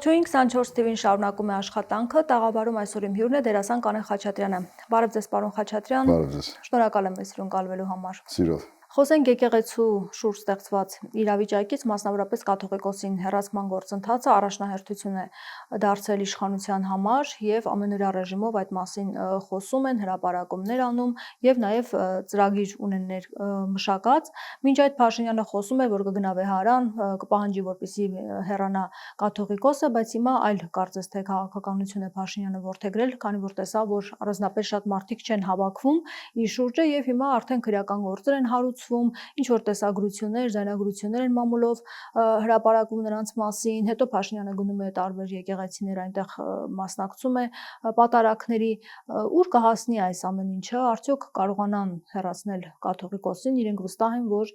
Ողջույն 24 TV-ին շարունակում է աշխատանքը, տաղավարում այսօր իմ հյուրն է դերասան Կանեն Խաչատրյանը։ Բարև ձեզ, պարոն Խաչատրյան։ Բարև ձեզ։ Շնորհակալ եմ մեզ հյուրընկալվելու համար։ Սիրով։ Խոսենք եկեղեցու շուրջ ստեղծված իրավիճակից, մասնավորապես կաթողիկոսին հեռացման գործընթացը առաջնահերթություն է դարձել իշխանության համար եւ ամենօրյա ռեժիմով այդ մասին խոսում են, հրապարակումներ անում եւ նաեւ ծրագիր ունեն մշակած։ Մինչ այդ Փաշինյանը խոսում էր, որ կգնա վեհարան, կպահանջի, որպեսզի հեռանա կաթողիկոսը, բայց հիմա այլ կարծես թե քաղաքականություն է Փաշինյանը որդեգրել, քանի որ տեսավ, որ առանձնապես շատ մարդիկ չեն հավաքվում իր շուրջը եւ հիմա արդեն քրեական գործեր են հարուցվում, ինչ որ տեսագրություններ, զայնագրություններ են մամուլով հրապարակում նրանց մասին, հետո Փաշինյանը գնում է տարբեր եկեղեցիներ, այնտեղ մասնակցում է պատարակների, ուր կհասնի այս ամեն ինչը, արդյոք կարողանան հեռացնել կաթողիկոսին, իրենք վստահ են, որ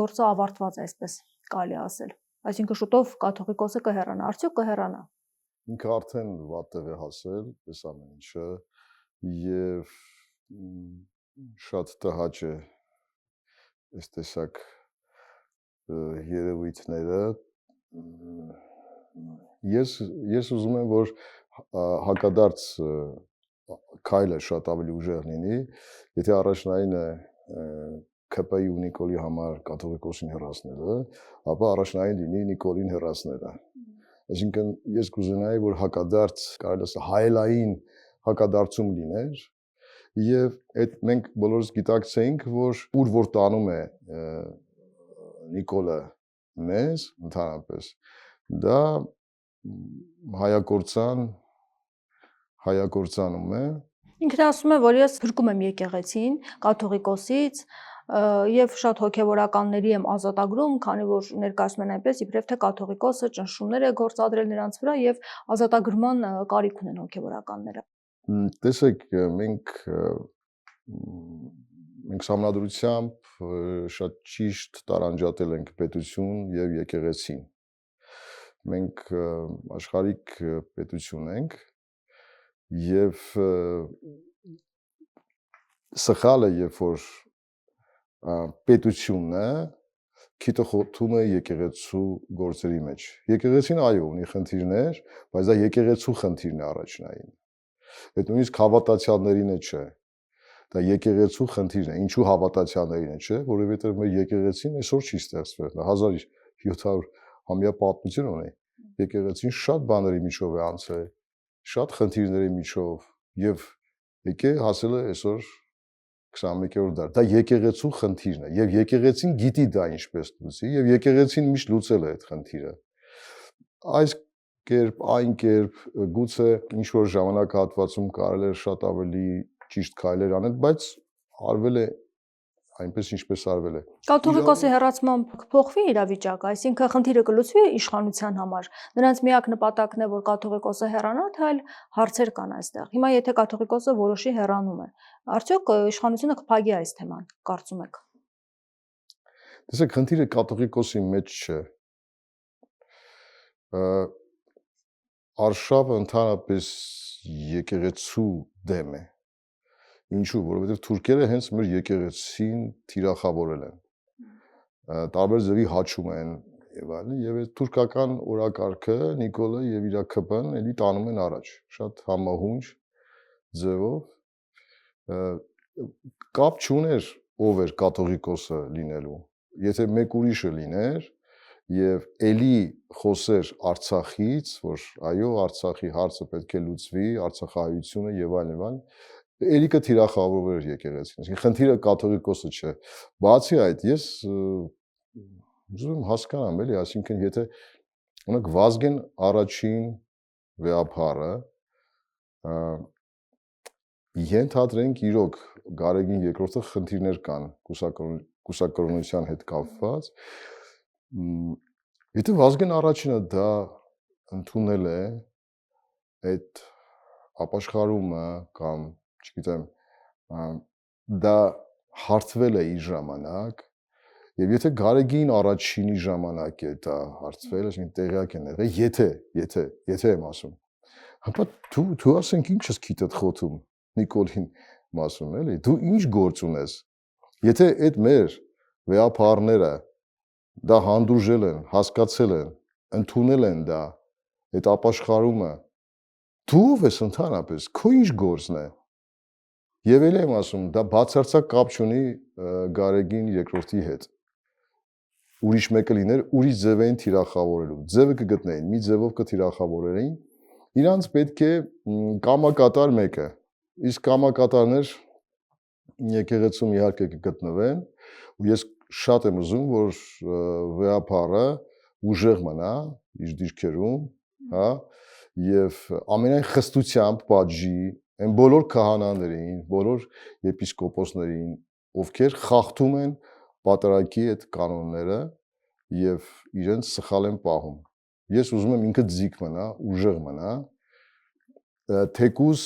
գործը ավարտված է, այսպես կարելի ասել։ Այսինքն շուտով կաթողիկոսը կհեռանա, արդյոք կհեռանա։ Ինքը արդեն վատտեղ է հասել, այս ամեն ինչը եւ շատ տհաճ է այս տեսակ երևույթները։ Ես ուզում եմ, որ հակադարձ քայլը շատ ավելի ուժեղ լինի, եթե առաջնայինը ԿՊ-ի ու Նիկոլի համար կաթողիկոսին հեռացնելը, ապա առաջնային լինի Նիկոլին հեռացնելը։ Այսինքն ես կուզենայի, որ հակադարձ, կարելի ասել, հայելային հակադարձում լիներ, եւ այդ մենք բոլորս գիտակցեինք, որ ուր որ տանում է Նիկոլը մեզ, ընդհանրապես, դա հայակործանում է։ Ինքն ասում է, որ ես փրկում եմ եկեղեցին կաթողիկոսից եւ շատ հոգեվորականների եմ ազատագրում, քանի որ ներկայացնում են այնպես, իբրև թե կաթողիկոսը ճնշումներ է գործադրել նրանց վրա եւ ազատագրման կարիք ունեն հոգեվորականները։ Տեսեք, մենք համնադրությամբ շատ ճիշտ տարանջատել ենք պետություն եւ եկեղեցին։ Մենք աշխարհիկ պետություն ենք եւ սխալը, երբ որ պետությունը քիթը խոթում է եկեղեցու գործերի մեջ։ Եկեղեցին այո, ունի խնդիրներ, բայց դա եկեղեցու խնդիրն է առաջնային։ Այդ նույնիսկ հավատացյալներին է չէ։ Դա եկեղեցու խնդիրն է։ Ինչու հավատացյալներին է չէ, որովհետև մեր եկեղեցին այսօր չի ստեղծվել, 1700 համյա պատմություն ունի։ Եկեղեցին շատ բաների միջով է անցել, շատ խնդիրների միջով եւ եկե հասել է այսօր 21-րդ դար։ Դա եկեղեցու խնդիրն է եւ եկեղեցին գիտի դա ինչպես լուծի եւ եկեղեցին միշտ լուծել է այդ խնդիրը։ Այս կերպ, այն կերպ, գուցե ինչ որ ժամանակահատվածում կարել է շատ ավելի ճիշտ քայլեր անել, բայց արվել է այնպես ինչպես արվել է։ Կաթողիկոսի հեռացմամբ կփոխվի իրավիճակը, այսինքն խնդիրը կլուծվի իշխանության համար։ Նրանց միակ նպատակն է, որ կաթողիկոսը հեռանա, թե այլ հարցեր կան այստեղ։ Հիմա եթե կաթողիկոսը որոշի հեռանում է, արդյոք իշխանությունը կփակի այս թեման, կարծում եք։ Տեսեք, խնդիրը կաթողիկոսի մեջ չէ։ Արշավը ընդհանրապես եկեղեցու դեմ է։ Ինչու, որովհետև թուրքերը հենց մեր եկեղեցին թիրախավորել են։ Տարբեր ձևի հաչում են եւ այլն, եւ այդ թուրքական օրակարգը Նիկոլը եւ իր ԿՊ-ն էլի տանում են առաջ, շատ համահունչ ձևով։ Կապ չուներ ով էր կաթողիկոսը լինելու։ Եթե մեկ ուրիշը լիներ եւ էլի խոսեր Արցախից, որ այո, Արցախի հարցը պետք է լուծվի, Արցախահայությունը եւ այլն, էլի կթիրախավորվեր եկեղեցին։ Այսինքն խնդիրը կաթողիկոսը չէ։ Բացի այդ, ես ուզում եմ հասկանամ, էլի, այսինքն եթե օրինակ Վազգեն առաջին վեհափառը ենթադրենք իրոք Գարեգին երկրորդը խնդիրներ կան կուսակրոնության հետ կապված, եթե Վազգեն առաջինը դա ընդունել է, այդ ապաշխարումը կամ չգիտեմ, դա հարթվել է իր ժամանակ, եւ եթե Գարեգին առաջինի ժամանակ է դա հարթվել, այսինքն տեղյակ են եղել, եթե եմ ասում, ապա դու ասենք ինչ ես քիթդ խոթում Նիկոլին ասում, էլի, դու ինչ գործ ունես, եթե այդ մեր վեհափառները դա հանդուրժել են, հասկացել են, ընդունել են դա, այդ ապաշխարումը դու ով ես ընդհանրապես, քո ինչ գործն է։ Եվ էլ եմ ասում, դա բացարձակ կապ չունի Գարեգին երկրորդի հետ։ Ուրիշ մեկը լիներ, ուրիշ ձև էին թիրախավորելու։ Ձևը կգտնեին, մի ձևով կթիրախավորեին։ Իրանց պետք է կամակատար մեկը։ Իսկ կամակատարներ եկեղեցում իհարկե կգտնվեն, ու ես շատ եմ ուզում, որ վեհապարը ուժեղ մնա իր դիրքերում, հա, եւ ամենայն խստությամբ պատժի այն բոլոր քահանաներին, բոլոր եպիսկոպոսներին, ովքեր խախտում են պատարագի այդ կանոնները եւ իրենց սխալ են պահում։ Ես ուզում եմ ինքը ձիգ մնա, ուժեղ մնա, թեկուզ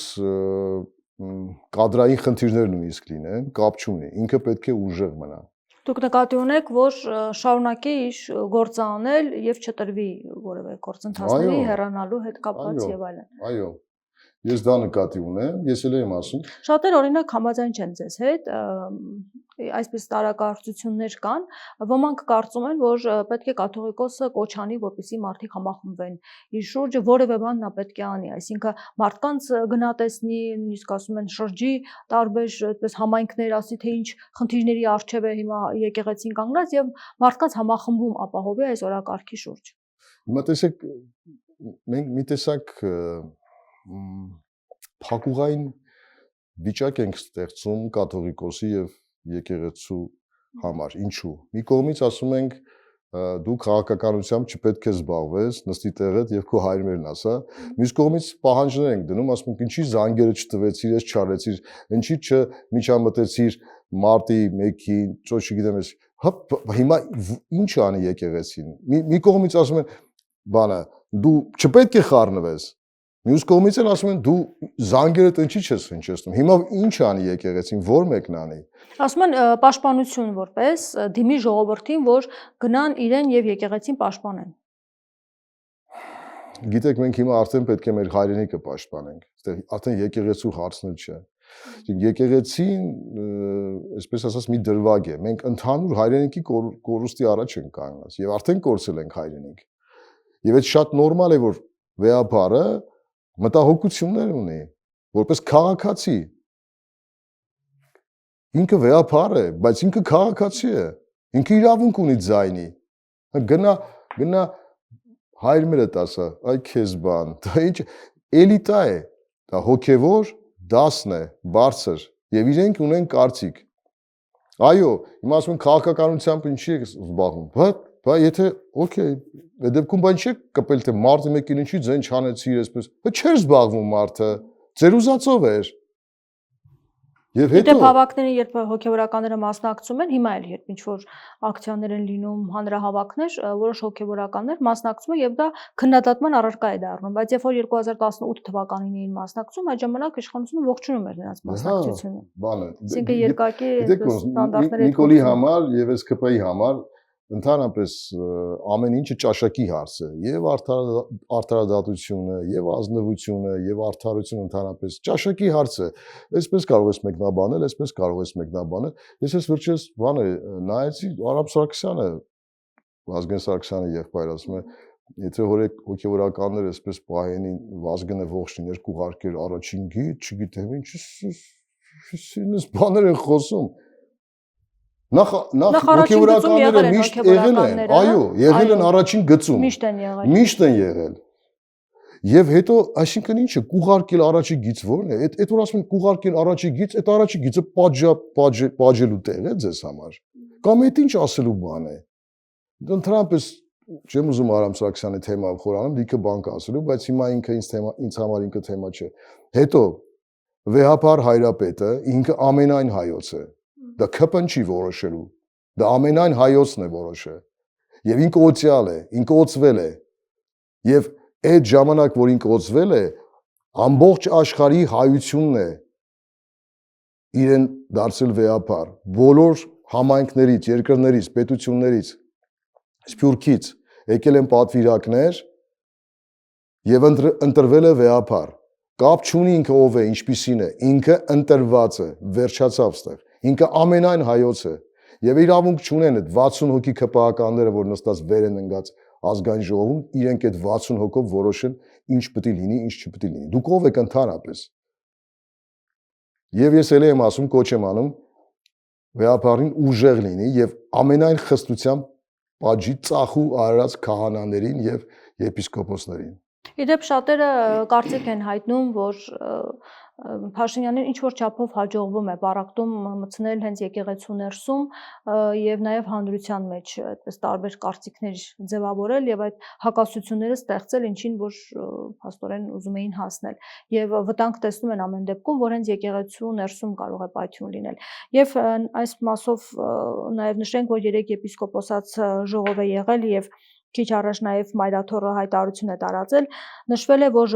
կադրային խնդիրներ նույնիսկ լինեն, կապ չունի, ինքը պետք է ուժեղ մնա։ Դուք նկատի ունեք, որ շարունակի իր գործը անել եւ չտրվի որևէ գործընթացների հեռանալու հետ կապված եւ այլն։ Այո։ Ես դա նկատի ունեմ, ես էլ եմ ասում։ Շատեր օրինակ համաձայն չեն ձեզ հետ, այսպես տարակարծություններ կան, ոմանք կարծում են, որ պետք է կաթողիկոսը կոչ անի, որպեսզի մարդիկ համախմբվեն իր շուրջը, որևէ բան նա պետք է անի, այսինքն մարդկանց գնատեսնի, նույնիսկ ասում են շրջի տարբեր այդպես համայնքներ, ասի թե ինչ խնդիրների առջև է հիմա եկեղեցին կանգնած եւ մարդկանց համախմբում ապահովի այս օրակարգի շուրջ։ Հիմա տեսեք, մենք մի տեսակ փակուղային վիճակ ենք ստեղծում կաթողիկոսի եւ եկեղեցու համար։ Ինչու՞։ Մի կողմից ասում ենք դու քաղաքականությամբ չպետք է զբաղվես, նստի տեղդ եւ քո հայրերն ասա։ Մյուս կողմից պահանջներ ենք դնում, ասում ենք ինչի զանգերը չտվեցիր, ես չարեցիր, ինչի չմիջամտեցիր մարտի 1-ին, ոչ չգիտեմ ես։ Հիմա ինչ անի եկեղեցին։ Մի կողմից ասում են բանը, դու չպետք է խառնվես։ Մյուս կողմից էլ ասում են դու զանգերդ ինչի չես հնչեցնում։ Հիմա ինչ անի եկեղեցին, որ մեկն անի։ Ասում են պաշտպանություն որպես դիմի ժողովրդին, որ գնան իրեն եւ եկեղեցին պաշտպանեն։ Գիտեք, մենք հիմա արդեն պետք է մեր հայրենիքը պաշտպանենք։ Այստեղ արդեն եկեղեցու հարցն չէ։ Եկեղեցին, այսպես ասած, մի դրվագ է։ Մենք ընդհանուր հայրենիքի կորուստի առաջ ենք կանգնած եւ արդեն կորցել ենք հայրենիք։ Եվ այդ շատ նորմալ է, որ վեհապարը մտահոգություններ ունի, որպես քաղաքացի։ Ինքը վեհապար է, բայց ինքը քաղաքացի է։ Ինքը իրավունք ունի ձայնի։ Գնա հայր մերդ ասա, այ քեզ բան, դա ինչ էլիտա է, դա հոգևոր դասն է, բարձր, եւ իրենք ունեն կարծիք։ Այո, հիմա ասում են քաղաքականությամբ ինչի է զբաղվում։ Բա եթե օքեյ, այդ դեպքում բան չի կպել թե մարտի 1-ին ինչի ձեն չանեցիր այսպես։ Բա չէր զբաղվում մարդը, ձեր ուզածով էր։ Եվ հետո հավաքներին, երբ հոգևորականները մասնակցում են, հիմա էլ երբ ինչ-որ ակցիաներ են լինում, հանրահավաքներ, որոշ հոգևորականներ մասնակցում են եւ դա քննադատման առարկա է դառնում, բայց երբ որ 2018 թվականին էին մասնակցում, այդ ժամանակ իշխանությունը ողջունում էր նրանց մասնակցությունը։ Բանը։ Այսինքն երկակի ստանդարտների Նիկոլի համար եւ ՍԿՊ-ի համար ընդհանրապես ամեն ինչը ճաշակի հարց է, եւ արդարադատությունը, եւ ազնվությունը, եւ արդարությունը ընդհանրապես ճաշակի հարց է։ Այսպես կարող ես մեկնաբանել, այսպես կարող ես մեկնաբանել։ Ես ես վերջերս բանը նայեցի Արամ Սարգսյանը, Վազգեն Սարգսյանը եղբայր ասում է, եթե հոգևորականները այսպես պահենին Վազգենը ողջ լիներ կուղարկեր առաջին գիծ, չգիտեմ ինչ, բաներ են խոսում։ Նախ հոգևորականները միշտ եղել են, այո, եղել են առաջին գծում։ Միշտ են եղել։ Եվ հետո, այսինքն ինչը, կուղարկել առաջի գիծ ո՞րն է։ Այդ որ ասում են կուղարկել առաջի գիծ, այդ առաջի գիծը պատժելու տեղ է ձեզ համար։ Կամ այդ ինչ ասելու բան է։ Ընդհանրապես չեմ ուզում Արամ Սարգսյանի թեմայով խորանալ, լիքը բան կա ասելու, բայց հիմա ինքը ինձ համար ինքը թեմա չէ։ Հետո վեհապար հայրապետը ինքը ամենայն հայոց է։ Դա ԿՊ-ն չի որոշելու, դա ամենայն հայոցն է որոշը։ Եվ ինքը օծյալ է, ինքը օծվել է։ Եվ այդ ժամանակ, որ ինքը օծվել է, ամբողջ աշխարհի հայությունն է իրեն դարձել վեհապար։ Բոլոր համայնքներից, երկրներից, պետություններից, Սփյուռքից եկել են պատվիրակներ եւ ընտրվել է վեհապար։ Կապ չունի ինքը ով է, ինչպիսին է, ինքը ընտրված է, վերջացավ ստեղ։ Ինքը ամենայն հայոց է եւ իրավունք չունեն այդ 60 հոգի ԿՊԱ-ականները, որ նստած վեր են ընկած ազգային ժողովում իրենք այդ 60 հոգով որոշեն ինչ պետք է լինի, ինչ չպետք է լինի։ Դուք ով եք ընդհանրապես։ Եվ ես ելի եմ ասում, կոչ եմ անում վեհապարին ուժեղ լինի եւ ամենայն խստությամբ պատժի ծախու արարած քահանաներին եւ եպիսկոպոսներին։ Իդեպ շատերը կարծիք են հայտնում, որ Փաշինյանին ինչ որ չափով հաջողվում է բարակտում մտցնել հենց եկեղեցու ներսում եւ նաեւ հանրության մեջ այդպես տարբեր կարծիքներ ձևավորել եւ այդ հակասությունները ստեղծել, ինչին որ փաստորեն ուզում էին հասնել եւ վտանգ տեսնում են ամեն դեպքում, որ հենց եկեղեցու ներսում կարող է պայթյուն լինել։ Եվ այս մասով նաեւ նշենք, որ 3 եպիսկոպոսած ժողով է եղել եւ քիչ առաջ նաև Մայրաթորը հայտարարություն է տարածել, նշվել է, որ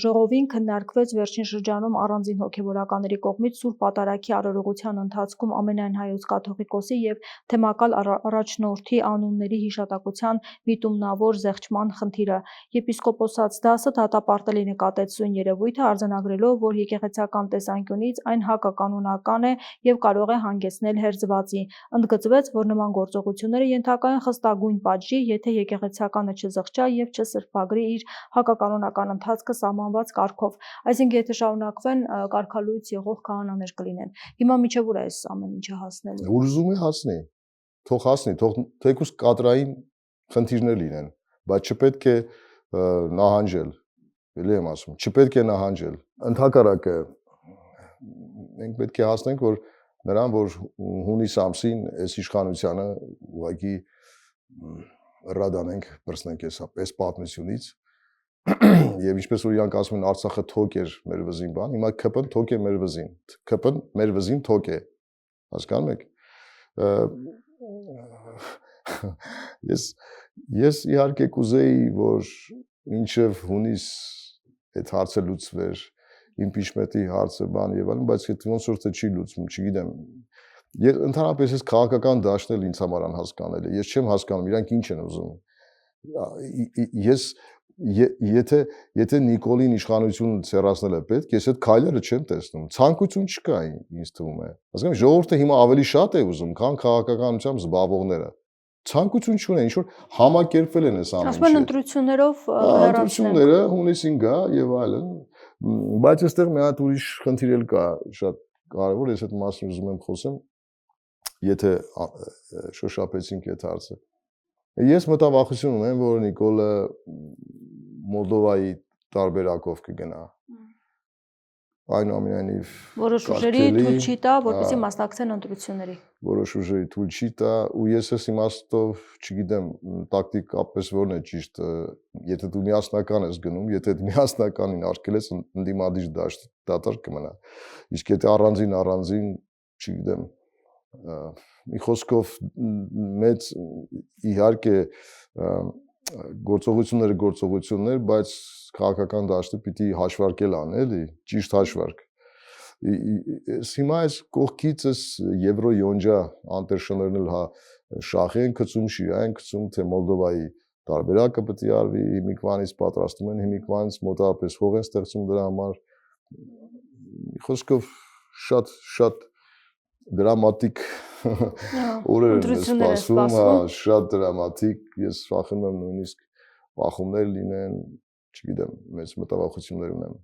ժողովին քննարկվեց վերջին շրջանում առանձին հոգևորականների կողմից Սուրբ Պատարագի արարողության ընթացքում ամենայն հայոց կաթողիկոսի եւ թեմակալ առաջնորդի անունների հիշատակության միտումնավոր զեղչման խնդիրը։ Եպիսկոպոսած դասը դատապարտել է նկատեց սույն երևույթը, արձանագրելով, որ եկեղեցական տեսանկյունից այն հակականոնական է եւ կարող է հանգեցնել հերձվածի։ Ընդգծվեց, որ նման գործողությունները ենթակա են խստագույն պատժի, եթե եկեղեցականը չզղջա եւ չսրբագրի իր հակականոնական ընթացքը սահմանված կարգով։ Այսինքն եթե շարունակվեն կարգալույց եղող քահանաներ կլինեն։ Հիմա միջև ուր է այս ամեն ինչը հասնելու։ Ուզում է հասնի։ Թող հասնի, թող թեկուզ կադրային խնդիրներ լինեն, բայց չպետք է նահանջել։ Էլի եմ ասում, չպետք է նահանջել։ Ընդհակառակը մենք պետք է հասնենք, որ նրան, որ հունիս ամսին այս իշխանությանը ուղղակի ռադանենք, բրցնենք այս պատմությունից եւ ինչպես որ իրանք ասում են Արցախը թոք էր մեր վզին բան, հիմա ԿՊ-ն թոք է մեր վզին։ ԿՊ-ն մեր վզին թոք է։ Հասկանում եք։ Ես իհարկե կուզեի, որ մինչև հունիս այդ հարցը լուծվեր, իմպիչմենտի հարցը բան եւ այլն, բայց այդ ոնց որ թե չի լուծվում, չգիտեմ։ Ես ընդհանրապես ես քաղաքական դաշտել ինձ համար անհասկանալի է։ Ես չեմ հասկանում իրանք ինչ են ուզում։ Եթե Նիկոլին իշխանությունը ցերացնել է պետք, ես այդ քայլերը չեմ տեսնում։ Ցանկություն չկա ինձ թվում է։ Հասկանում եք, ժողովուրդը հիմա ավելի շատ է ուզում, քան քաղաքականությամբ զբաղվողները։ Ցանկություն չունեն, ինչ որ համակերպվել են այս ամենը։ Ասում են ընտրություններով ընտրությունները հունիսին գա եւ այլն, բայց այստեղ մի հատ ուրիշ խնդիր էլ կա, շատ կարևոր, ես այդ մասին ուզում եմ խոսեմ, եթե շոշափեցինք այդ հարցը։ Ես մտավախություն ունեմ, որ Նիկոլը Մոլդովայի տարբերակով կգնա։ Այնուամենայնիվ որոշ ուժերի թույլ չի տա, որպեսզի մասնակցեն ընտրությունների։ Որոշ ուժերի թույլ չի տա, ու ես այս իմաստով, չգիտեմ, տակտիկապես որն է ճիշտ, եթե դու միասնական ես գնում, եթե այդ միասնականին արկել ես ընդդիմադիր դաշտ դատար կմնա։ Իսկ եթե առանձին, չգիտեմ, մի խոսքով մեծ իհարկե գործողություններ, բայց քաղաքական դաշտը պիտի հաշվարկել ան, էլի, ճիշտ հաշվարկ։ Հիմա այս կողքից էս եվրո յոնջա անտերշներն էլ հա շախի են գցում, շիրա են գցում, թե Մոլդովայի տարբերակը պետք է արվի, հիմիկվանից պատրաստում են, հիմիկվանից մոտավորապես հող են ստեղծում դրա համար։ Խոսքով շատ դրամատիկ օրեր են սպասում, շատ դրամատիկ, ես վախենում եմ նույնիսկ բախումներ լինեն, չգիտեմ, մեծ մտավախություններ ունեմ։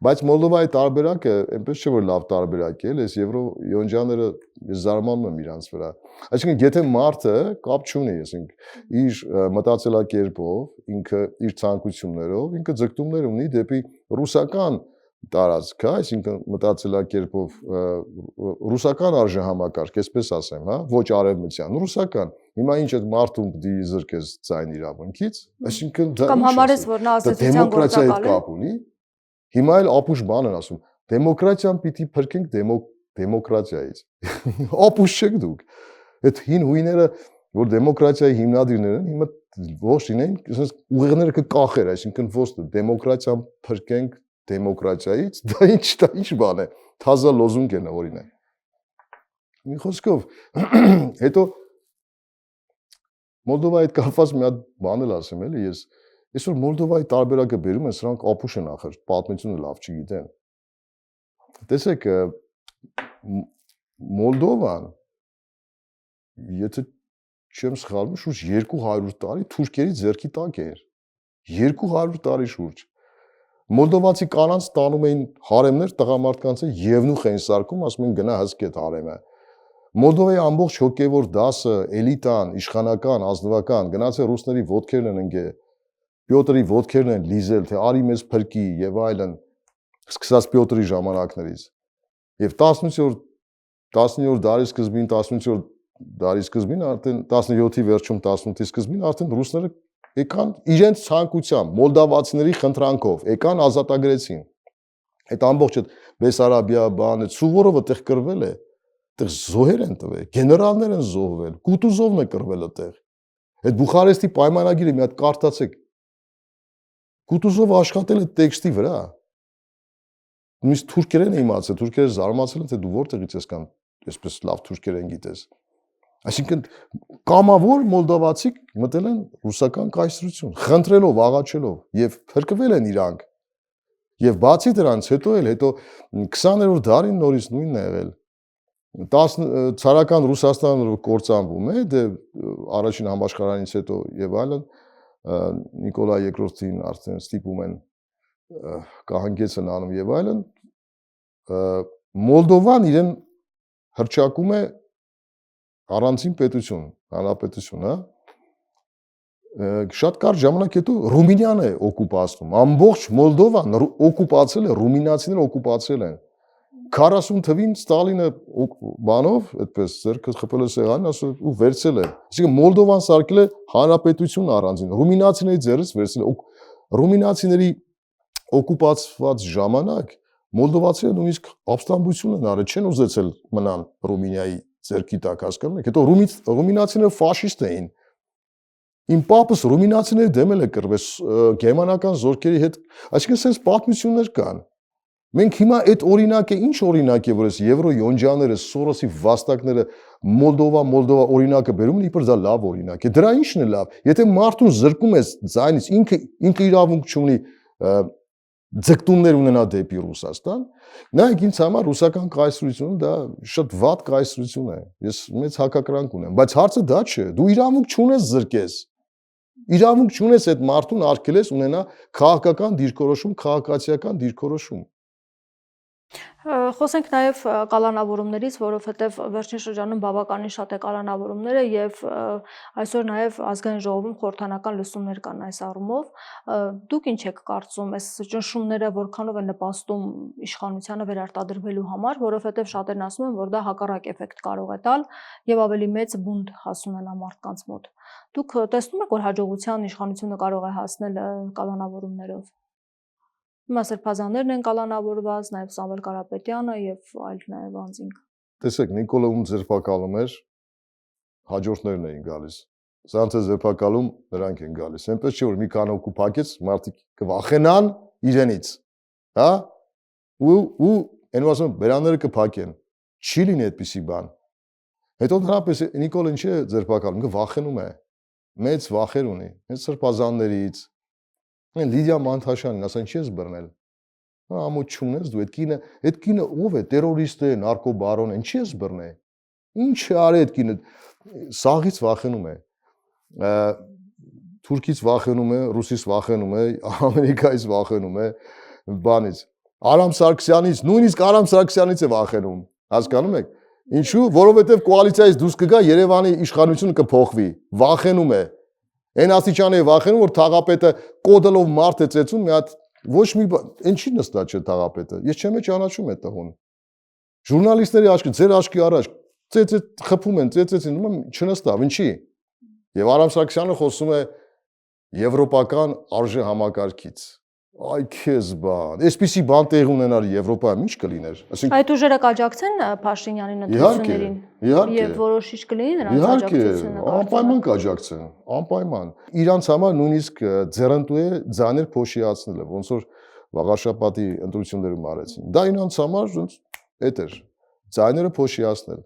Բայց Մոլդովայի տարբերակը այնպես չէ որ լավ տարբերակ է, այս եվրո յոնջաները ես զարմանում եմ իրանց վրա։ Այսինքն եթե մարդը կապ չունի, ասենք իր մտածելակերպով, ինքը իր ցանկություններով, ինքը ձգտումներ ունի դեպի ռուսական տարածք, այսինքն մտածելակերպով ռուսական արժեհամակարգ, այսպես ասեմ, հա, ոչ արևմտյան, ռուսական։ Հիմա ինչ այդ մարդուն պիտի զրկես ձայն իրավունքից, այսինքն դա կամ համարես որ նա ազդեցության գործակալ է։ Հիմա էլ ապուշ բան են ասում, դեմոկրատիան պիտի փրկենք դեմոկրատիայից։ Ապուշ չեք դուք։ Այդ հին հույները, որ դեմոկրատիայի հիմնադիրներ են, հիմա ողջ լինեն, ասես ուղեղները կկախեր, այսինքն ոնց դեմոկրատիան փրկենք դեմոկրատիայից, դա ինչ բան է, թազա լոզունգ է օրինակ։ Մի խոսքով, հետո Մոլդովայի հետ կապված մի հատ բան էլ ասեմ, էլի, ես այսօր Մոլդովայի տարբերակը բերում են, սրանք ապուշ են ախր, պատմությունը լավ չգիտեն։ Տեսեք, Մոլդովան, եթե չեմ սխալվում, շուրջ 200 տարի թուրքերի ձեռքի տակ էր։ 200 տարի շուրջ։ Մոլդովացի կանանց տանում էին հարեմներ, տղամարդկանց Եվնուխ էին սարքում, ասում են գնա հսկ այդ հարեմը։ Մոլդովայի ամբողջ հոգևոր դասը, էլիտան, իշխանական, ազնվական գնաց է ռուսների ոտքերն են ընկել, Պյոտրի ոտքերն են լիզել, թե արի մեզ փրկի եւ այլն, սկսած Պյոտրի ժամանակներից։ Եվ 19-րդ դարի սկզբին, 18-րդ դարի սկզբին, արդեն 17-ի վերջում, 18-ի սկզբին արդեն ռուսները եկան իրենց ցանկությամբ, մոլդավացիների խնդրանքով, եկան ազատագրեցին։ Այդ ամբողջ Բեսարաբիա բանը, Սուվորովը տեղ կրվել է, տեղ զոհեր են տվել, գեներալներ են զոհվել, Կուտուզովն է կրվել այդտեղ։ Այդ Բուխարեստի պայմանագիրը մի հատ կարդացեք։ Կուտուզովը աշխատել է տեքստի վրա։ Նույնիսկ թուրքերեն է իմացել, թուրքերը զարմացել են, թե դու որտեղից ես կամ այսպես լավ թուրքերեն գիտես։ Այսինքն կամավոր մոլդովացիք մտել են ռուսական կայսրություն, խնդրելով, աղաչելով եւ փրկվել են իրանք։ Եվ բացի դրանից հետո 20-րդ դարին նորից նույնն է եղել։ Ցարական Ռուսաստանը կործանվում է, դե առաջին համաշխարհանից հետո եւ այլն Նիկոլայ II-ին արդեն ստիպում են կահանգեցն անում եւ այլն, Մոլդովան իրեն հռչակում է առանցին պետություն, հանրապետություն, հա։ Շատ կարճ ժամանակ հետո Ռումինիան է օկուպացնում, ամբողջ Մոլդովան օկուպացել է, ռումինացիները օկուպացել են։ 40 թվին Ստալինը բանով, այդպես ձեռքը խփել է սեղանին, ասում ու վերցել է։ Այսինքն Մոլդովան սարքել է հանրապետություն առանձին, ռումինացիների ձեռից վերցել է։ Ռումինացիների օկուպացված ժամանակ մոլդովացիները նույնիսկ ապստամբություն են արել, չեն ուզեցել մնան Ռումինիայի ձեռքի տակ, հասկանում եք։ Հետո ռումինացիները ֆաշիստ էին։ Իմ պապս ռումինացիների դեմ է կռվել գերմանական զորքերի հետ, այսինքն sense պատմություններ կան։ Մենք հիմա այդ օրինակը ինչ օրինակ է, որ այս Եվրո Յոնջաները, Սորոսի վաստակները Մոլդովա օրինակը բերում են, իբր դա լավ օրինակ է։ Դրա ինչն է լավ։ Եթե մարդուն զրկում ես ձայնից, ինքը իրավունք չունի ձգտումներ ունենա դեպի Ռուսաստան, նայեք ինձ համար ռուսական կայսրությունը դա շատ վատ կայսրություն է։ Ես մեծ հակակրանք ունեմ, բայց հարցը դա չէ։ Դու իրավունք չունես զրկես։ Իրավունք չունես այդ մարդուն արգելես ունենա քաղաքական դիրքորոշում, քաղաքացիական դիրքորոշում։ Խոսենք նաև կալանավորումներից, որովհետև վերջին շրջանում բավականին շատ է կալանավորումները եւ այսօր նաև ազգային ժողովում խորհրդանական լսումներ կան այս առումով։ Դուք ինչ եք կարծում, այս ճնշումները որքանով են նպաստում իշխանությանը վերարտադրվելու համար, որովհետև շատերն ասում են, որ դա հակառակ էֆեկտ կարող է տալ եւ ավելի մեծ բունտ հասունանա մարդկանց մոտ։ Դուք տեսնում եք, որ հաջողության իշխանությունը կարող է հասնել կալանավորումներով։ Հիմա սրբազաններն են կալանավորված, նաև Սամվել Կարապետյանը եւ այլ նաև անձինք։ Տեսեք, Նիկոլովում ձերբակալում էր, հաջորդներն էին գալիս։ Սրանց ձերբակալում նրանք են գալիս։ Այնպես չէ որ մի քանի օկու փակեց, մարդիկ կվախենան իրենից, հա? Ու այն ասում բերանները կփակեն։ Չի լինի այդպիսի բան։ Հետո դրանպես Նիկոլը ինչ է ձերբակալում, կվախենում է։ Մեծ վախեր ունի, հենց սրբազաններից։ Լիդիա Մանթաշյանին ասան ինչի ես բռնել։ Ամոթ չունես դու այդ կինը ով է, տերորիստ է, նարկոբարոն է, ինչի ես բռնել։ Ինչ է արել այդ կինը, սաղից վախենում է։ Թուրքից վախենում է, ռուսից վախենում է, Ամերիկայից վախենում է, բանից։ Արամ Սարգսյանից, նույնիսկ Արամ Սարգսյանից է վախենում, հասկանում եք։ Ինչու, որովհետև կոալիցիայից դուրս կգա Երևանի իշխանությունը կփոխվի, վախենում է։ Այն աստիճանի է վախենում, որ թաղապետը կոդելով մարդ է ծեծում, մի հատ ոչ մի բան, ինչի նստած չէ թաղապետը։ Ես չեմ ճանաչում այդ տղուն։ Ժուրնալիստների աչքի, ձեր աչքի առաջ խփում են, ծեծեցին, չնստավ, ինչի։ Եվ Արամ Սարգսյանը խոսում է եվրոպական արժե համակարգից։ Այ քեզ բան, այսպիսի բան տեղ ունենար Եվրոպայում, ինչ կլիներ։ Այդ ուժերը կաջակցեն Փաշինյանին ընտրություններին։ Եվ որոշիչ կլինի նրանց աջակցությունը։ Անպայման կաջակցեն, անպայման։ Իրանց համար նույնիսկ ձեռնտու է ձայներ փոշիացնելը, ոնց որ Վաղարշապատի ընտրություններում արեցին։ Դա իրանց համար էդ էր, ձայները փոշիացնել։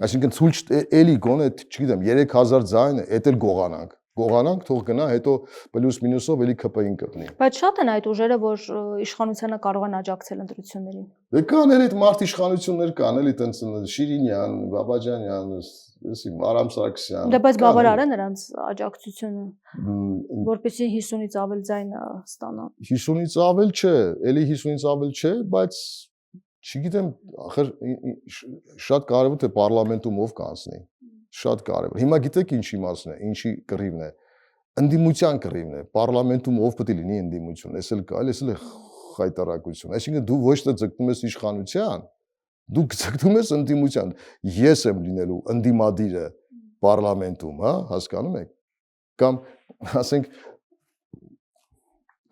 Այսինքն ցույց էլի գոնե, չգիտեմ, 3000 ձայն, էդ էլ գողանանք։ գողանանք, թող գնա, հետո պլյուս մինուսով էլի ԿՊ-ին կպնի։ Բայց շատ են այդ ուժերը, որ իշխանությանը կարող են աջակցել ընտրություններին։ Դե կան էլ այդ մարդ իշխանություններ կան, էլի տենց Շիրինյան, Բաբաջանյան, էսի Մարամ Սարգսյան։ Դե բայց բավարար է նրանց աջակցությունը, որպեսզի 50-ից ավել ձայն ստանան։ 50-ից ավել չէ, էլի 50-ից ավել չէ, բայց չգիտեմ, ախր շատ կարևոր է պարլամենտում ով կանցնի։ Շատ կարևոր։ Հիմա գիտեք ինչ իմաստն է, ինչի կռիվն է։ Ընդդիմության կռիվն է։ Պարլամենտում ով պետք է լինի ընդդիմություն։ Էս էլ կա, էս էլ է խայտարակություն։ Այսինքն դու ոչ թե ձգտում ես իշխանության, դու ձգտում ես ընդդիմության։ Ես եմ լինելու ընդդիմադիրը պարլամենտում, հա, հասկանում եք։ Կամ ասենք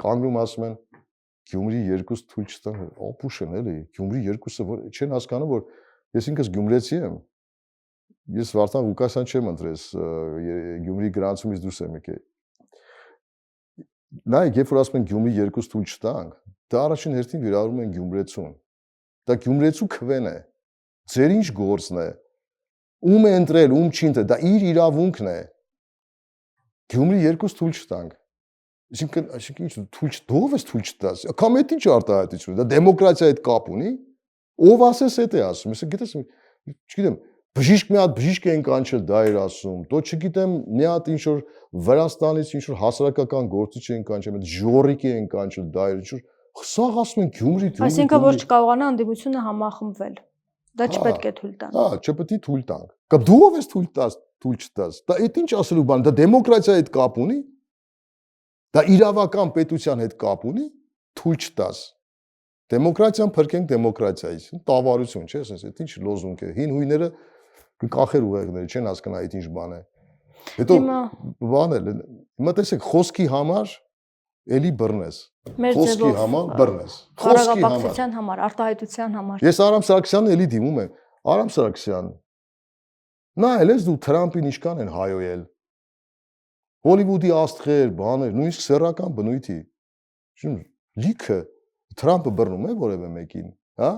կանգնում ասում են Գյումրի 2 թույլ չտան, ապուշ են էլի, Գյումրի 2-ը որ չեն հասկանում, որ ես ինքս գյումրեցի եմ։ Ես Վարդան Ղուկասյան չեմ ընտրես, Գյումրի գրանցումից դուրս եմ եկել։ Նայեք, երբ որ ասում են Գյումրի 2 թույլ չտանք, դա առաջին հերթին վիրավորում են գյումրեցուն։ Դա գյումրեցու քվեն է։ Ձեր ինչ գործն է։ Ում է ընտրել, ում չի ընտրել, դա իր իրավունքն է։ Գյումրի 2 թույլ չտանք։ Այսինքն ինչ թույլ դով ես թույլ չտաս։ Կամ այդ ինչ արտահայտություն է։ Դա դեմոկրատիայի հետ կապ ունի։ Ով ասես էդ է ասում։ Ես գիտես, չգիտեմ, բժիշկ մի հատ բժիշկ են կանչել, դա էր ասում։ Դո չգիտեմ, մի հատ ինչ որ Վրաստանից ինչ որ հասարակական գործիչ են կանչել, այդ ժորիկ են կանչել, դա էր ինչ որ սաղ ասում են Գյումրի։ Այսինքն որ չկարողանա ընդդիմությունը համախմբվել։ Դա չպետք է թույլ տան։ Հա, չպետք է թույլ տանք։ Կամ դու ով ես թույլ տաս, թույլ չտաս։ Դա այդ ինչ ասելու բան, դա դեմոկրատիայի հետ կապ ունի։ Դա իրավական պետության հետ կապ ունի, թույլ չտաս։ Դեմոկրատիան փրկենք դեմոկրատիայից, տավարություն, չէ՞, ասես, այդ ինչ լոզունգ է։ Հին հույները կախեր ուղեղները, չեն հասկանա այդ ինչ բան է։ Հետո բան է, հիմա տեսեք, խոսքի համար էլի բռնես։ Խոսքի համար բռնես։ Խոսքի համար, համար, արտահայտության համար։ Ես Արամ Սարգսյանն էլի դիմում եմ։ Արամ Սարգսյան։ Նա էլ ես դու Թրամփին ինչքան են հայոյել։ Հոլիվուդի աստղեր, բաներ, նույնիսկ սեռական բնույթի։ Լիքը Թրամփը բռնում է որևէ մեկին, հա?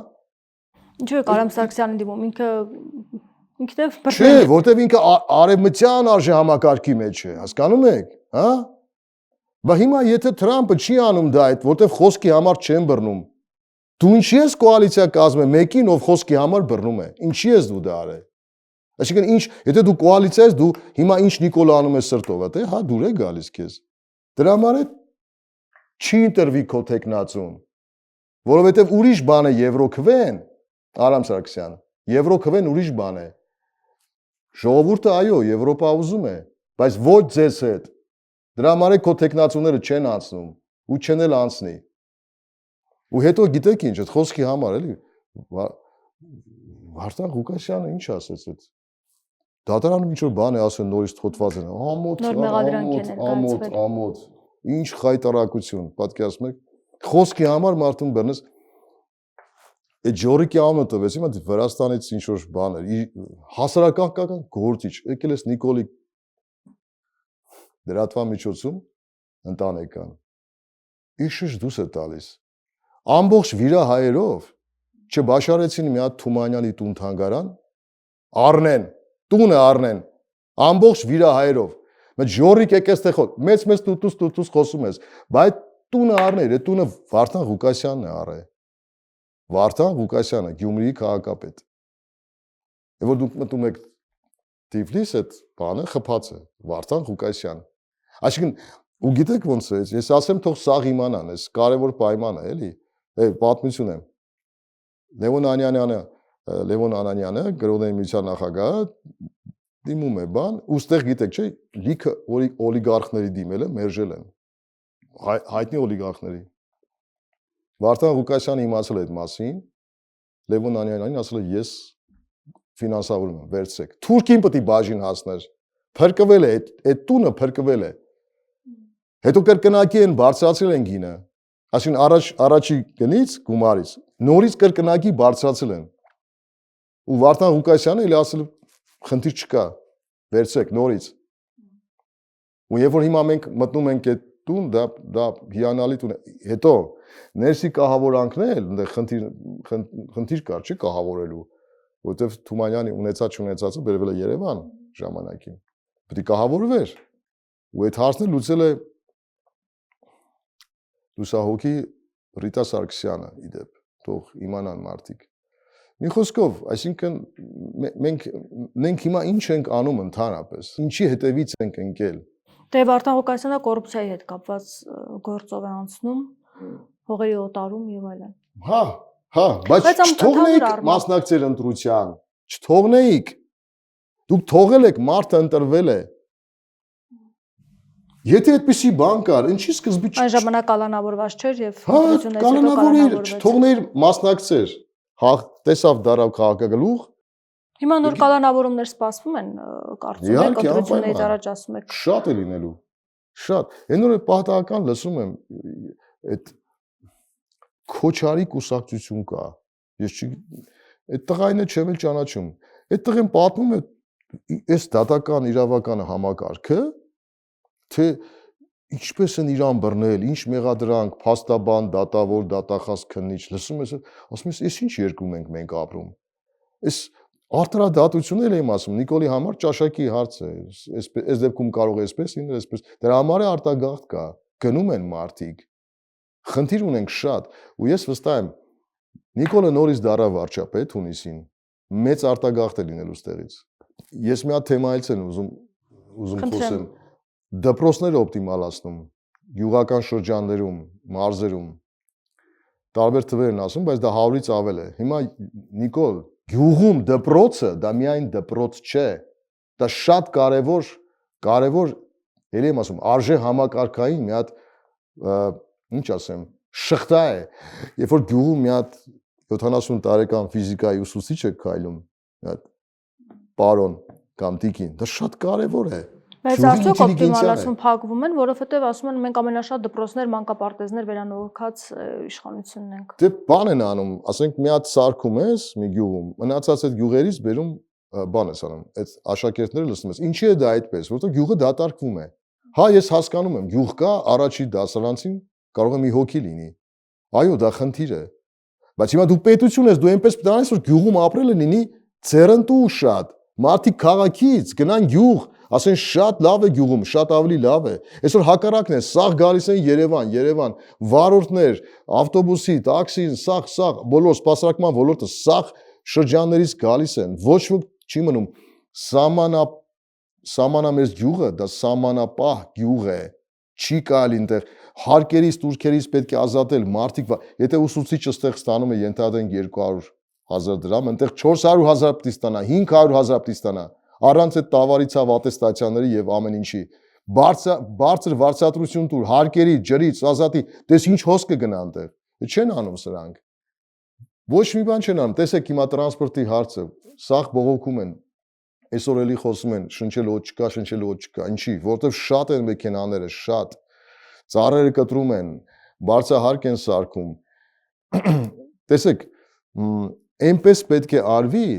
Ինչու է Արամ Սարգսյանը դիմում, ինքն է բռնում։ Չէ, որտեվ ինքը արևմտյան արժե համակարգի մեջ է, հասկանում եք, հա? Բա հիմա եթե Թրամփը չի անում դա այդ, որտեվ խոսքի համար չեն բռնում։ Դու ինչի ես կոալիցիա կազմել մեկին, ով խոսքի համար բռնում է։ Ինչի ես դու դա արել։ Այսինքն ինչ, եթե դու կոալիցիա ես, դու հիմա ինչ Նիկոլա անում ես սրտով, թե հա դուր է գալիս քեզ։ Դրա համար է չի ընտրվի քո տեխնացուն, որովհետև ուրիշ բան է Եվրոքվեն, Արամ Սարգսյան, Եվրոքվեն ուրիշ բան է։ Ժողովուրդը այո, Եվրոպա ուզում է, բայց ոչ ձեզ հետ։ Դրա համար է քո տեխնացուները չեն անցնում, ու չեն էլ անցնի։ Ու հետո գիտեք ինչ, այդ խոսքի համար էլի Վարդան Ղուկասյանը ինչ ասեց այդ դատարանում ինչ որ բան է ասում նորից թոթված են ամոթ ինչ խայտարակություն պատկերացնում եք խոսքի համար մարդուն բռնես այդ ժորիկի անունը տվեց հիմա Վրաստանից ինչ որ բան էր հասարակական գործիչ եկել էս Նիկոլի դրատվամիջոցում ընտանեկան իշիշ դուս է տալիս ամբողջ վիրահայերով չբաշարեցին մի հատ Թումանյանի տուն թանգարան առնեն տունը առնեն ամբողջ վիրահայերով մեծ ժորիկ եկես թե մեծ տուտուս խոսում ես բայց տունը առներ այդ տունը Վարդան Ղուկասյանն է առել Վարդան Ղուկասյանը Գյումրիի քաղաքապետ եւ որ դուք մտնում եք Թիֆլիս այդ բանը խփած է Վարդան Ղուկասյան այսինքն ու գիտեք ոնց է ես ասեմ թող սաղ իմանան այս կարևոր պայմանը էլի պատմություն է Լևոն Անանյանը գրողների միության նախագահը դիմում է բան ու ստեղ գիտեք չէ լիքը օլիգարխների դիմել է մերժել են հայտնի օլիգարխների Վարդան Ղուկասյանը իմացել է այդ մասին Լևոն Անանյանին ասել է ես ֆինանսավորում եմ վերցրեք Թուրքին պետք է բաժին հասներ փրկվել է այդ տունը փրկվել է հետո կրկնակի են բարձրացրել են գինը այսինքն առաջի գնից գումարից նորից կրկնակի բարձրացել են ու Վարդան Ղուկասյանը էլ ասել խնդիր չկա վերցրեք նորից ու երբ որ հիմա մենք մտնում ենք այդ տուն դա հիանալի տուն է հետո ներսի կահավորանքն էլ այնտեղ խնդիր կար չի կահավորելու որովհետև Թումանյանի ունեցած չունեցածը բերվել է Երևան ժամանակին պետք է կահավորվեր ու այդ հարցը լուծել է լուսահոգի Ռիտա Սարգսյանը իդեպ, թող իմանան մարդիկ։ Մի խոսքով, այսինքն մենք հիմա ինչ ենք անում ընդհանրապես, ինչի հետևից ենք ընկել։ Դե Վարդան Ղուկասյանը կոռուպցիայի հետ կապված գործով է անցնում, հողերի օտարում եւ այլն։ Հա, բայց չթողնեիք մասնակցել ընտրության, չթողնեիք։ Դուք թողել եք, մարդը ընտրվել է։ Եթե այդպիսի բան կար, ինչի սկզբից այն ժամանակ կալանավորված չէր եւ ընտրությունից հետո կալանավորվեց, չթողներ մասնակցել։ Տեսավ դարավ քաղաքագլուխ։ Հիմա նոր կալանավորումներ սպասվում են, կարծում եք, ընտրություններից առաջ ասում եք։ Շատ է լինելու։ Շատ։ Այն նոր պատահական լսում եմ այդ Քոչարի կուսակցություն կա։ Ես այդ տղային չեմ էլ ճանաչում։ Այդ տղեն պատմում է այս դատական իրավական համակարգը, թե ինչպես են իրան բռնել, ինչ մեղադրանք, փաստաբան, դատավոր, դատախազ, քննիչ, լսում ես, ասում ես, «Էս ինչ երկրում ենք մենք ապրում»։ Այս արտարադատությունն եմ ասում, Նիկոլի համար ճաշակի հարց է, այս դեպքում կարող է այսպես լինել, այսպես։ Դրա համար է արտագաղթ կա, գնում են մարդիկ։ Խնդիր ունենք շատ, ու ես վստահ եմ, Նիկոլը նորից դառավ վարչապետ հունիսին, մեծ արտագաղթ է լինելու ստեղից։ Ես մի հատ թեմայից եմ ուզում խոսեմ, դպրոցները օպտիմալացնում, գյուղական շրջաններում, մարզերում, տարբեր թվեր են ասում, բայց դա 100-ից ավել է։ Հիմա Նիկոլ, գյուղում դպրոցը դա միայն դպրոց չէ, դա շատ կարևոր, ելի եմ ասում, արժե համակարգային մի հատ, ինչ ասեմ, շղթա է, երբ որ գյուղում մի հատ 70 տարեկան ֆիզիկայի ուսուցիչ է քայլում, մի հատ պարոն կամ տիկին, դա շատ կարևոր է։ Բայց արդյոք օպտիմալացում փակվում են, որովհետև ասում են մենք ամենաշատ դպրոցներ, մանկապարտեզներ վերանորոգած իշխանությունն ենք։ Դե բան են անում, ասենք մի հատ սարքում ես մի գյուղում, մնացած այդ գյուղերից բերում բան ես անում, այդ աշակերտները լսում ես։ Ինչի է դա այդպես, որովհետև գյուղը դատարկվում է։ Հա, ես հասկանում եմ, գյուղ կա, առաջի դասարանցին կարող է մի հոգի լինի։ Այո, դա խնդիր է։ Բայց հիմա դու պետություն ես, դու այնպես պետք է անես, որ գյուղում ապրելը լինի ցերընտու շատ։ Մարդիկ քաղաքից գնան գյուղ, ասեն շատ լավ է գյուղում, շատ ավելի լավ է։ Այսօր հակառակն է, սաղ գալիս են Երևան, վարորդներ, ավտոբուսի, տաքսին, սաղ, բոլոր սպասարկման ոլորտը սաղ շրջաններից գալիս են։ Ոչ ոք չի մնում։ Սամանամերձ գյուղը դա սամանապահ գյուղ է։ Չի կարելի այնտեղ հարկերից, турքերից պետք է ազատել մարդիկ, եթե ուսուցիչը ստեղ ստանում է ենթադրենք 200,000 դրամ, այնտեղ 400,000 պիտի ստանա, 500,000 պիտի ստանա, առանց այդ տավարիցավ ատեստացիաների եւ ամեն ինչի։ Բարձր վարձատրություն տուր, հարկերի, ջրից, ազատի, դες ինչ հոսք կգնա այնտեղ։ Չեն անում սրանք։ Ոչ մի բան չեն անում։ Տեսեք հիմա տրանսպորտի հարցը, սաղ բողոքում են։ Այսօր էլի խոսում են, շնչել ոտ չկա, ինչի, որովհետև շատ են մեքենաները, շատ։ Ծառերը կտրում են, բարձրահարկ են սարքում։ Տեսեք, այնպես պետք է արվի,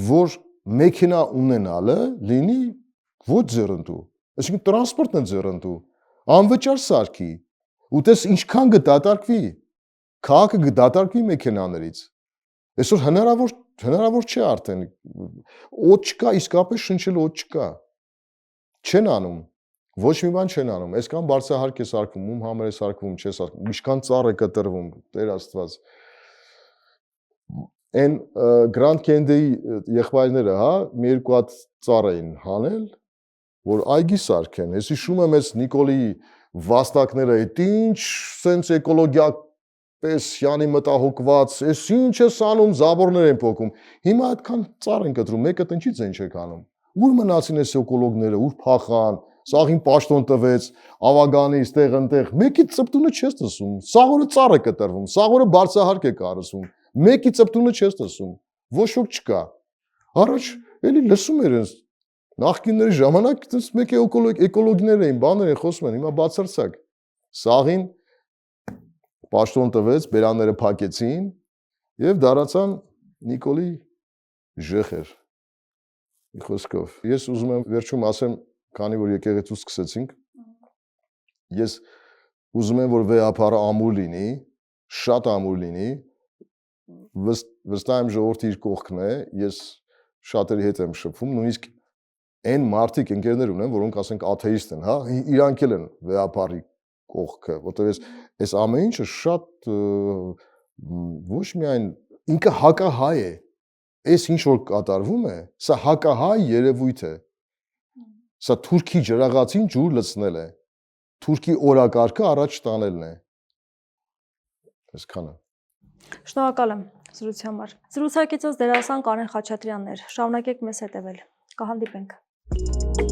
որ մեքենա ունենալը լինի ոչ ձեռնտու, այսինքն տրանսպորտն է ձեռնտու, անվճար սարքի, ու տես ինչքան կդատարկվի, քաղաքը կդատարկվի մեքենաներից։ Այսօր հնարավոր չէ արդեն, օդ չկա, իսկապես շնչել օդ չկա, չեն անում, ոչ մի բան չեն անում, այսքան բարձրահարկ է սարքում, ում համար է սարքվում, չէ սարքում, ինչքան ծառ է կտրվում, Տեր Աստված։ Այն Grand Candy-ի եղբայրները, հա, մի երկու հատ ծառ էին հանել, որ այգի սարքեն, ես հիշում եմ այս Նիկոլի վաստակները, այդ ինչ սենց էկոլոգիա պես յանի մտահոգված, այս ինչ ես անում, զաբորներ են փոքում։ Հիմա այդքան ծառ են կտրում, մեկը տնչի ձեն չեք անում։ Ուր մնացին այս էկոլոգները, ուր փախան, սաղին պաշտոն տվեց, ավագանի ստեղ ընտեղ, մեկի ծպտունը չես տեսում, սաղորը ծառ է կտրվում, սաղորը բարձրահարկ է կառուցվում, մեկի ծպտունը չես տեսում, ոչ ոք չկա։ Առաջ էլի լսում էր այս նախկինների ժամանակ մեկ էկոլոգներ էին, բաներ են խոսում են, հիմա բացարձակ։ Սաղին պաշտոն տվեց, բերանները փակեցին եւ դարացան Նիկոլի ժեխեր։ Մի խոսքով, ես ուզում եմ վերջում ասեմ, քանի որ եկեղեցու սկսեցինք, ես ուզում եմ, որ վեհապարը ամուր լինի, շատ ամուր լինի, վստահ եմ ժողովրդի իր կողքն է, ես շատերի հետ եմ շփվում, նույնիսկ Այն մարդիկ ընկերներ ունեն, որոնք ասենք աթեիստ են, հա, իրանք էլ են վեապարի կողքը, որտեղ այս ամեն ինչը շատ ոչ միայն ինքը հակահայ է, այս ինչ որ կատարվում է, սա հակահայ երևույթ է։ Սա թուրքի ջրաղացին ջուր լցնել է։ Թուրքի օրակարգը առաջ տանելն է։ Այսքանը։ Շնորհակալ եմ զրույցի համար։ Զրուցակիցս դերասան Կարեն Խաչատրյանն էր։ Շարունակեք մեզ հետևել։ Կհանդիպենք։